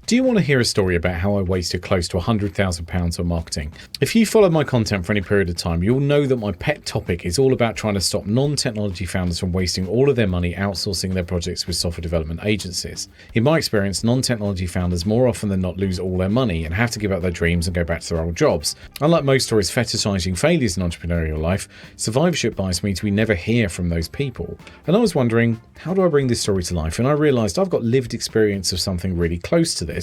Do you want to hear a story about how I wasted close to £100,000 on marketing? If you follow my content for any period of time, you'll know that my pet topic is all about trying to stop non-technology founders from wasting all of their money outsourcing their projects with software development agencies. In my experience, non-technology founders more often than not lose all their money and have to give up their dreams and go back to their old jobs. Unlike most stories fetishizing failures in entrepreneurial life, survivorship bias means we never hear from those people. And I was wondering, how do I bring this story to life? And I realized I've got lived experience of something really close to this,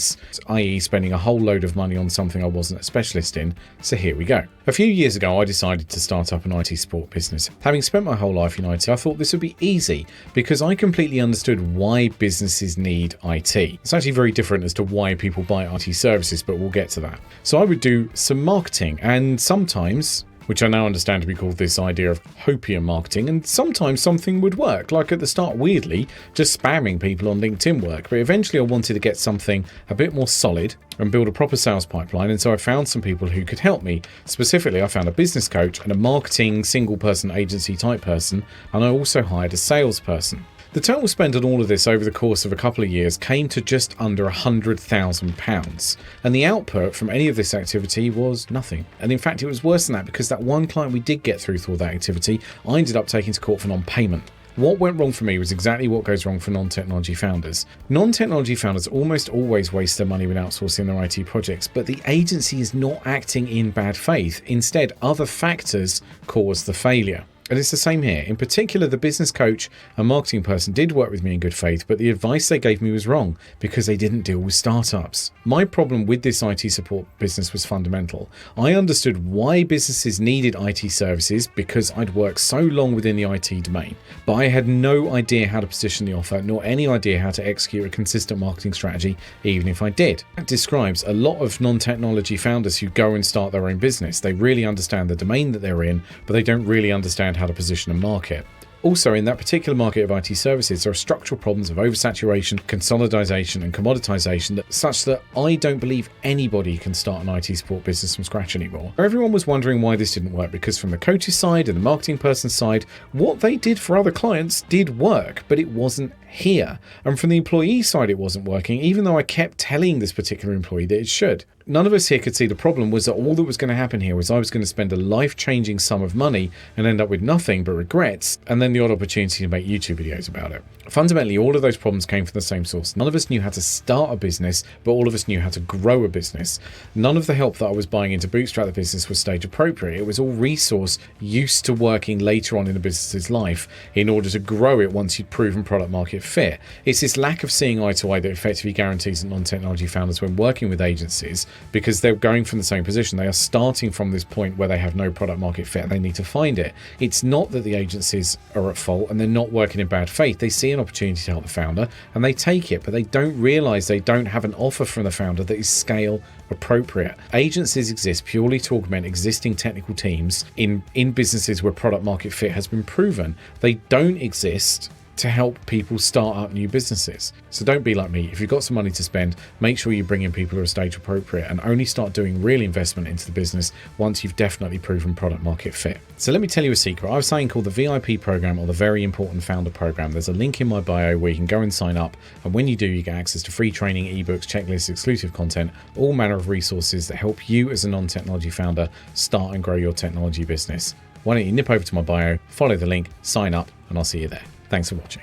i.e. spending a whole load of money on something I wasn't a specialist in, so here we go. A few years ago I decided to start up an IT support business. Having spent my whole life in IT, I thought this would be easy because I completely understood why businesses need IT. It's actually very different as to why people buy IT services, but we'll get to that. So I would do some marketing, and sometimes, which I now understand to be called this idea of hopium marketing, and sometimes something would work. Like at the start, weirdly, just spamming people on LinkedIn worked, but eventually I wanted to get something a bit more solid and build a proper sales pipeline, and so I found some people who could help me. Specifically, I found a business coach and a marketing single-person agency type person, and I also hired a salesperson. The total spend on all of this over the course of a couple of years came to just under £100,000, and the output from any of this activity was nothing. And in fact, it was worse than that, because that one client we did get through all that activity, I ended up taking to court for non-payment. What went wrong for me was exactly what goes wrong for non-technology founders. Non-technology founders almost always waste their money when outsourcing their IT projects, but the agency is not acting in bad faith. Instead, other factors cause the failure. And it's the same here. In particular, the business coach and marketing person did work with me in good faith, but the advice they gave me was wrong because they didn't deal with startups. My problem with this IT support business was fundamental. I understood why businesses needed IT services because I'd worked so long within the IT domain, but I had no idea how to position the offer, nor any idea how to execute a consistent marketing strategy, even if I did. That describes a lot of non-technology founders who go and start their own business. They really understand the domain that they're in, but they don't really understand how to position and market. Also, in that particular market of IT services, there are structural problems of oversaturation, consolidation, and commoditization such that I don't believe anybody can start an IT support business from scratch anymore. Everyone was wondering why this didn't work, because from the coach's side and the marketing person's side, what they did for other clients did work, but it wasn't here. And from the employee side, it wasn't working, even though I kept telling this particular employee that it should. None of us here could see the problem was that all that was going to happen here was I was going to spend a life-changing sum of money and end up with nothing but regrets, and then the odd opportunity to make YouTube videos about it. Fundamentally, all of those problems came from the same source. None of us knew how to start a business, but all of us knew how to grow a business. None of the help that I was buying in to bootstrap the business was stage appropriate. It was all resource used to working later on in a business's life in order to grow it once you'd proven product market fit. It's this lack of seeing eye to eye that effectively guarantees that non-technology founders, when working with agencies, because they're going from the same position, they are starting from this point where they have no product market fit and they need to find it. It's not that the agencies are at fault and they're not working in bad faith. They see an opportunity to help the founder and they take it, but they don't realize they don't have an offer from the founder that is scale appropriate. Agencies exist purely to augment existing technical teams in businesses where product market fit has been proven. They don't exist to help people start up new businesses. So don't be like me. If you've got some money to spend, make sure you bring in people who are stage appropriate and only start doing real investment into the business once you've definitely proven product market fit. So let me tell you a secret. I have something called the VIP program, or the Very Important Founder program. There's a link in my bio where you can go and sign up, and when you do, you get access to free training, ebooks, checklists, exclusive content, all manner of resources that help you as a non-technology founder start and grow your technology business. Why don't you nip over to my bio, follow the link, sign up, and I'll see you there. Thanks for watching.